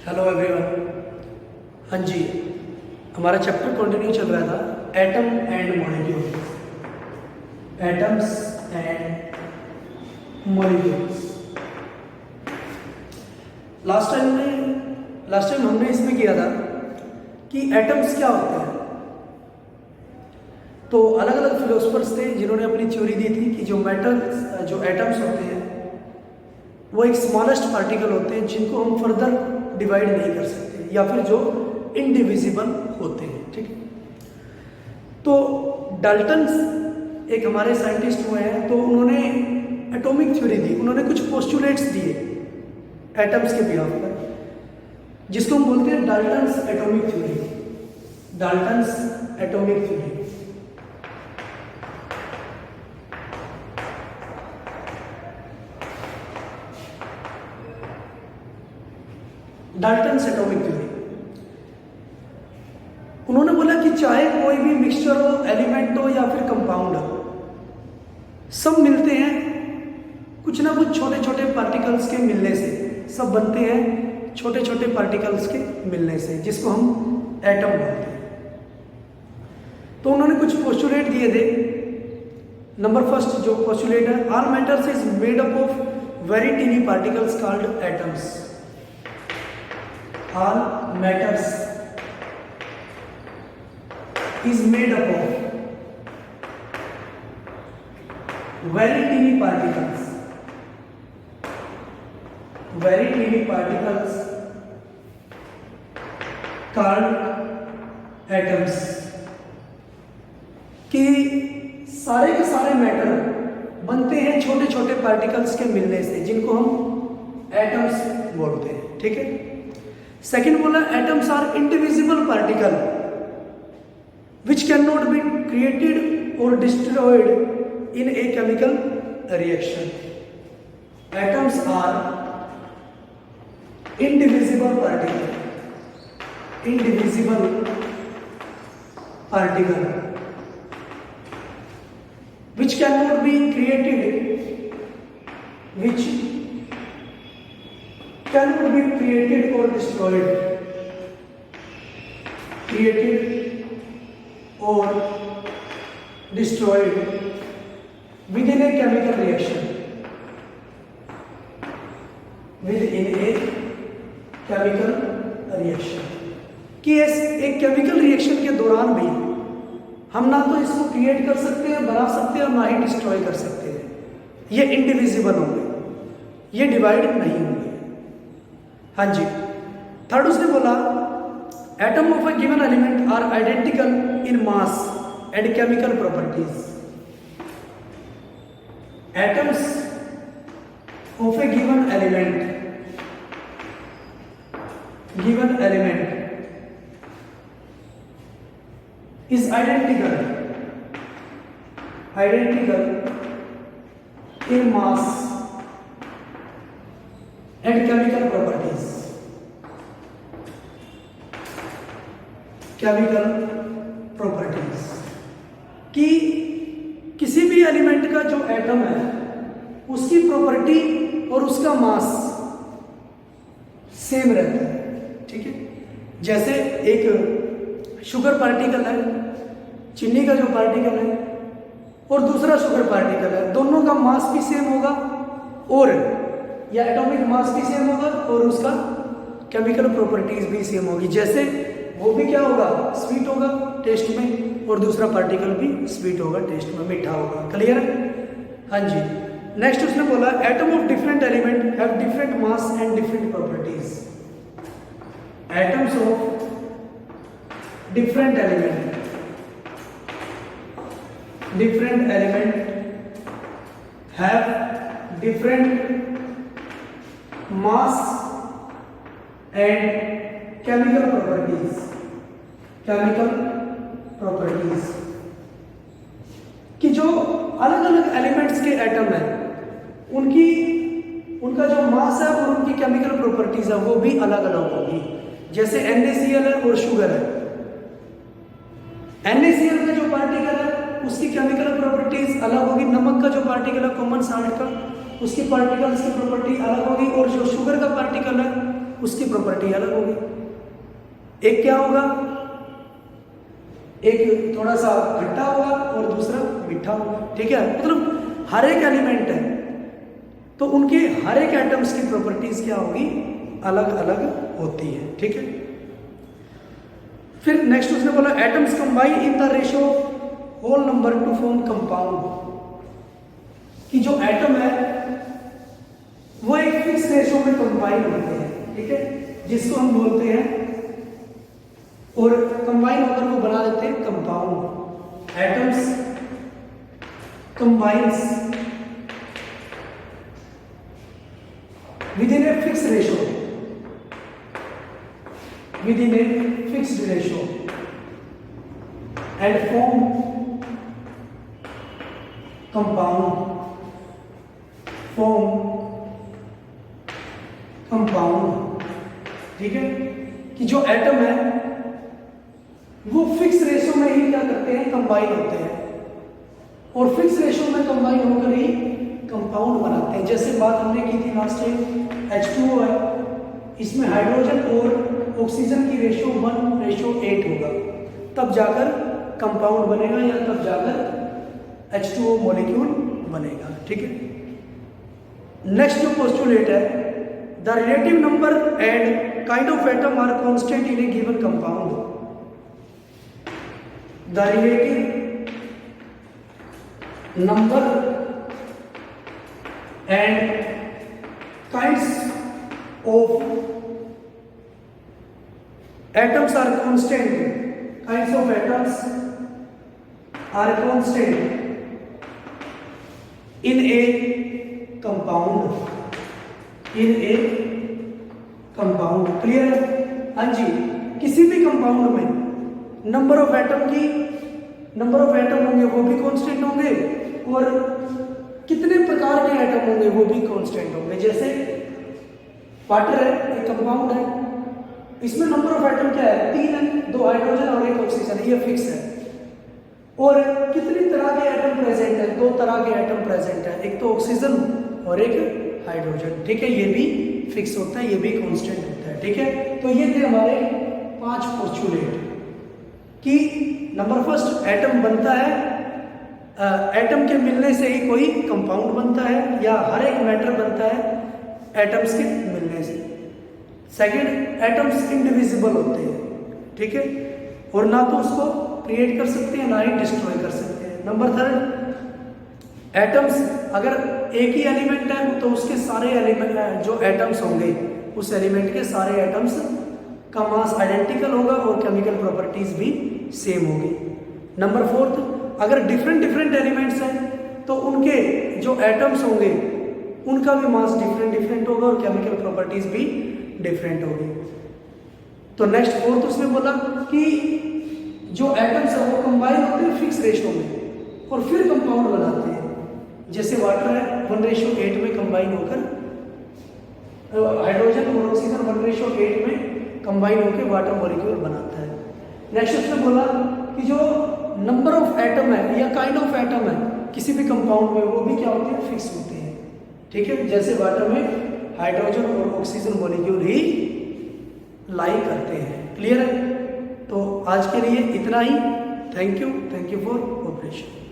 Hello everyone. हाँ जी, हमारा chapter continue चल रहा था atom and molecules, atoms and molecules. Last time हमने इसमें किया था कि एटम्स क्या होते हैं। तो अलग अलग फिलोसफर्स थे जिन्होंने अपनी थ्योरी दी थी कि जो एटम्स होते हैं वो एक स्मॉलेस्ट पार्टिकल होते हैं जिनको हम फर्दर डिवाइड नहीं कर सकते, या फिर जो इनडिविजिबल होते हैं। ठीक है, तो डाल्टन एक हमारे साइंटिस्ट हुए हैं, तो उन्होंने एटॉमिक थ्योरी दी। उन्होंने कुछ पोस्टुलेट्स दिए एटम्स के बिहाफ पर, जिसको हम बोलते हैं Dalton's atomic theory. Dalton's atomic theory. Dalton's atomic theory. उन्होंने बोला कि चाहे कोई भी मिक्सचर हो, एलिमेंट हो या फिर कंपाउंड हो, सब मिलते हैं कुछ ना कुछ छोटे छोटे पार्टिकल्स के मिलने से। सब बनते हैं छोटे छोटे पार्टिकल्स के मिलने से, जिसको हम एटम बोलते हैं। तो उन्होंने कुछ पोस्टुलेट दिए थे। नंबर फर्स्ट जो पोस्टुलेट है, all matters is made up of very tiny particles called atoms. All matters is made up of very teeny particles. Very teeny particles called atoms. कि सारे के सारे मैटर बनते हैं छोटे छोटे पार्टिकल्स के मिलने से, जिनको हम एटम्स बोलते हैं। ठीक है। सेकेंड बोला, atoms are indivisible particle which can not be created और destroyed in a chemical reaction. Atoms are indivisible particle which can not be created, which cannot be created or destroyed, within a chemical reaction, कि एक chemical reaction के दौरान भी हम ना तो इसको क्रिएट कर सकते हैं, बना सकते हैं, और ना ही डिस्ट्रॉय कर सकते हैं। ये इंडिविजिबल होंगे, ये डिवाइड नहीं होंगे। हाँ जी। थर्ड उसने बोला, atom of a given element are identical in mass and chemical properties. Atoms of a given element is identical in mass and chemical properties. कि किसी भी एलिमेंट का जो एटम है उसकी प्रॉपर्टी और उसका मास सेम रहता है। ठीक है। जैसे एक शुगर पार्टिकल है, चीनी का जो पार्टिकल है, और दूसरा शुगर पार्टिकल है, दोनों का मास भी सेम होगा, और या एटॉमिक मास भी सेम होगा, और उसका केमिकल प्रॉपर्टीज भी सेम होगी। जैसे वो भी क्या होगा, स्वीट होगा टेस्ट में, और दूसरा पार्टिकल भी स्वीट होगा टेस्ट में, मीठा होगा। क्लियर है? हाँ जी। नेक्स्ट उसने बोला, atom of different element have different mass and different properties. Atoms of different element have different mass and chemical properties। कि जो अलग अलग एलिमेंट्स के एटम है उनका जो मास है और उनकी केमिकल प्रॉपर्टीज है वो भी अलग अलग होगी। जैसे NaCl है और शुगर है। NaCl का जो पार्टिकल है उसकी केमिकल प्रॉपर्टीज अलग होगी। नमक का जो पार्टिकल है कॉमन साल्ट का, उसकी पार्टिकल्स की प्रॉपर्टी अलग होगी। और जो शुगर का पार्टिकल है उसकी प्रॉपर्टी अलग होगी। एक क्या होगा, एक थोड़ा सा खट्टा होगा और दूसरा मीठा होगा, ठीक है। मतलब हर एक एलिमेंट है तो उनके हर एक एटम्स की प्रॉपर्टीज क्या होगी, अलग अलग होती है, ठीक है। फिर नेक्स्ट उसने बोला atoms combine in the ratio whole number to form compound, कि जो एटम है वो एक फिक्स रेशियो में कंबाइन होते हैं, ठीक है, जिसको हम बोलते हैं, और कंबाइन होकर वो बना देते हैं compound. Atoms combines within a fixed ratio, within a fixed ratio and form compound, ठीक है, कि जो एटम है वो फिक्स रेशियो में ही क्या करते हैं, कंबाइन होते हैं, और फिक्स रेशियो में कंबाइन होकर ही कंपाउंड बनाते हैं। जैसे बात हमने की थी लास्ट टाइम, H2O है, इसमें हाइड्रोजन और ऑक्सीजन की रेशियो 1:8 होगा, तब जाकर कंपाउंड बनेगा या तब जाकर H2O मॉलिक्यूल बनेगा, ठीक है। नेक्स्ट जो पोस्टुलेट है, the relative number and kind of atom are constant in a given compound. The relative number and kinds of atoms are constant, kinds of atoms are constant in a compound, clear है? हाँ जी, किसी भी compound में number of atom होंगे वो भी constant होंगे, और कितने प्रकार के एटम होंगे वो भी कांस्टेंट होंगे। जैसे वाटर है, एक कंपाउंड है, इसमें नंबर ऑफ एटम क्या है, 3 है, 2 हाइड्रोजन और 1 ऑक्सीजन, ये फिक्स है। और कितनी तरह के एटम प्रेजेंट है, 2 तरह के एटम प्रेजेंट है, एक तो ऑक्सीजन और एक हाइड्रोजन, ठीक है, ये भी फिक्स होता है, ये भी कांस्टेंट होता है, ठीक है। तो ये थे हमारे 5 पोस्टुलेट कि नंबर फर्स्ट एटम बनता है, एटम के मिलने से ही कोई कंपाउंड बनता है, या हर एक मैटर बनता है एटम्स के मिलने से। सेकंड, एटम्स इंडिविजिबल होते हैं, ठीक है, और ना तो उसको क्रिएट कर सकते हैं ना ही डिस्ट्रॉय कर सकते हैं। नंबर थर्ड, एटम्स अगर एक ही एलिमेंट है तो उसके सारे एलिमेंट जो एटम्स होंगे उस एलिमेंट के सारे एटम्स का मास आइडेंटिकल होगा और केमिकल प्रॉपर्टीज भी सेम होगी। नंबर फोर्थ, अगर डिफरेंट एलिमेंट्स हैं तो उनके जो एटम्स होंगे उनका भी मास डिफरेंट होगा और केमिकल प्रॉपर्टीज भी डिफरेंट होगी। तो नेक्स्ट फोर्थ उसने बोला कि जो एटम्स है वो कंबाइन होते हैं फिक्स रेशियो में और फिर कंपाउंड बनाते हैं। जैसे वाटर है 1:8 में कंबाइन होकर, हाइड्रोजन और ऑक्सीजन 1:8 में कंबाइन होकर वाटर मॉलिक्यूल बनाता है। नेक्स्ट उसने बोला कि जो नंबर ऑफ एटम है या काइंड ऑफ एटम है किसी भी कंपाउंड में वो भी क्या होते हैं, फिक्स होते हैं, ठीक है। जैसे वाटर में हाइड्रोजन और ऑक्सीजन मॉलिक्यूल ही लाई करते हैं, क्लियर है। तो आज के लिए इतना ही। Thank you for cooperation.